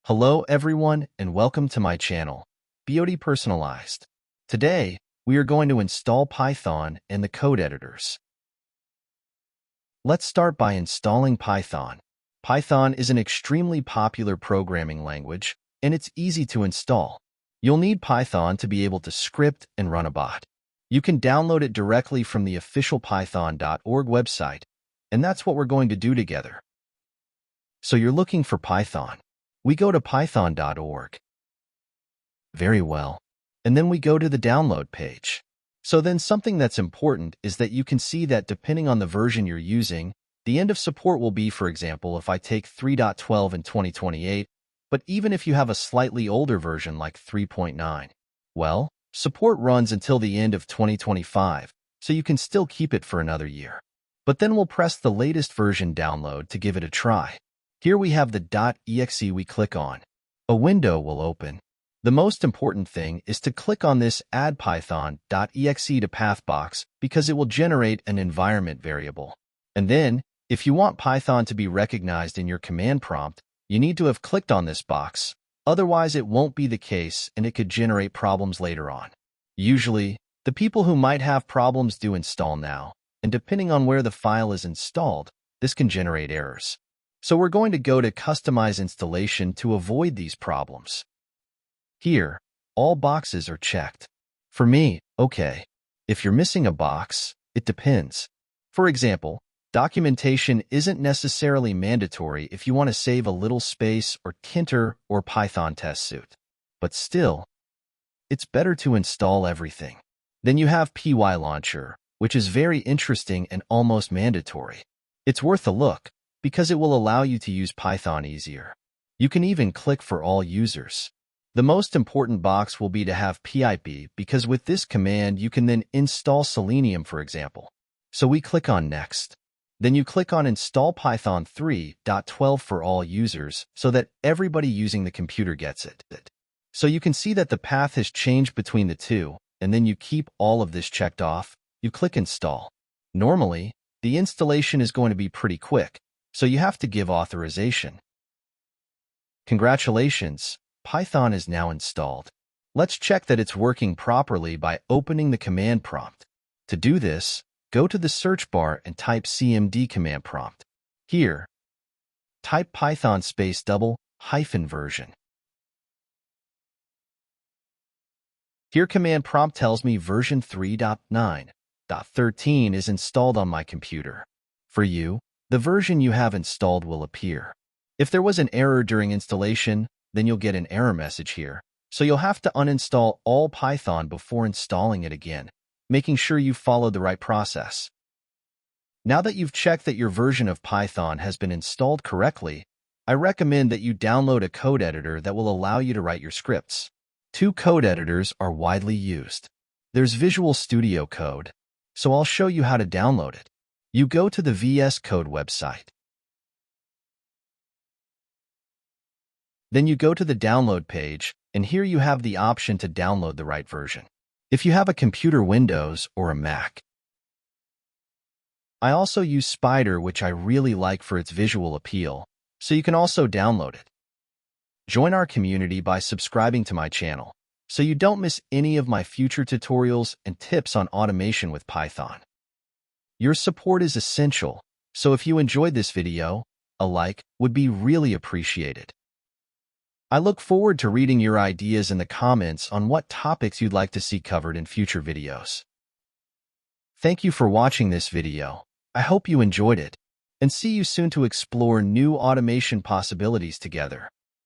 Hello everyone and welcome to my channel, BOD Personalized. Today, we are going to install Python and the code editors. Let's start by installing Python. Python is an extremely popular programming language, and it's easy to install. You'll need Python to be able to script and run a bot. You can download it directly from the official python.org website, and that's what we're going to do together. So you're looking for Python. We go to python.org. Very well. And then we go to the download page. So then something that's important is that you can see that depending on the version you're using, the end of support will be, for example, if I take 3.12 in 2028, but even if you have a slightly older version like 3.9, well, support runs until the end of 2025, so you can still keep it for another year. But then we'll press the latest version download to give it a try. Here we have the .exe we click on. A window will open. The most important thing is to click on this Add Python.exe to Path box because it will generate an environment variable. And then, if you want Python to be recognized in your command prompt, you need to have clicked on this box. Otherwise, it won't be the case and it could generate problems later on. Usually, the people who might have problems do install now, and depending on where the file is installed, this can generate errors. So we're going to go to Customize Installation to avoid these problems. Here, all boxes are checked. For me, okay. If you're missing a box, it depends. For example, documentation isn't necessarily mandatory if you want to save a little space or Tkinter or Python test suite. But still, it's better to install everything. Then you have PyLauncher, which is very interesting and almost mandatory. It's worth a look, because it will allow you to use Python easier. You can even click for all users. The most important box will be to have pip because with this command you can then install Selenium, for example. So we click on Next. Then you click on Install Python 3.12 for all users so that everybody using the computer gets it. So you can see that the path has changed between the two, and then you keep all of this checked off. You click Install. Normally, the installation is going to be pretty quick, so you have to give authorization. Congratulations, Python is now installed. Let's check that it's working properly by opening the command prompt. To do this, go to the search bar and type cmd command prompt. Here, type Python --version. Here command prompt tells me version 3.9.13 is installed on my computer. For you, the version you have installed will appear. If there was an error during installation, then you'll get an error message here. So you'll have to uninstall all Python before installing it again, making sure you followed the right process. Now that you've checked that your version of Python has been installed correctly, I recommend that you download a code editor that will allow you to write your scripts. Two code editors are widely used. There's Visual Studio Code, so I'll show you how to download it. You go to the VS Code website. Then you go to the download page, and here you have the option to download the right version. If you have a computer Windows or a Mac. I also use Spider, which I really like for its visual appeal, so you can also download it. Join our community by subscribing to my channel, so you don't miss any of my future tutorials and tips on automation with Python. Your support is essential, so if you enjoyed this video, a like would be really appreciated. I look forward to reading your ideas in the comments on what topics you'd like to see covered in future videos. Thank you for watching this video. I hope you enjoyed it, and see you soon to explore new automation possibilities together.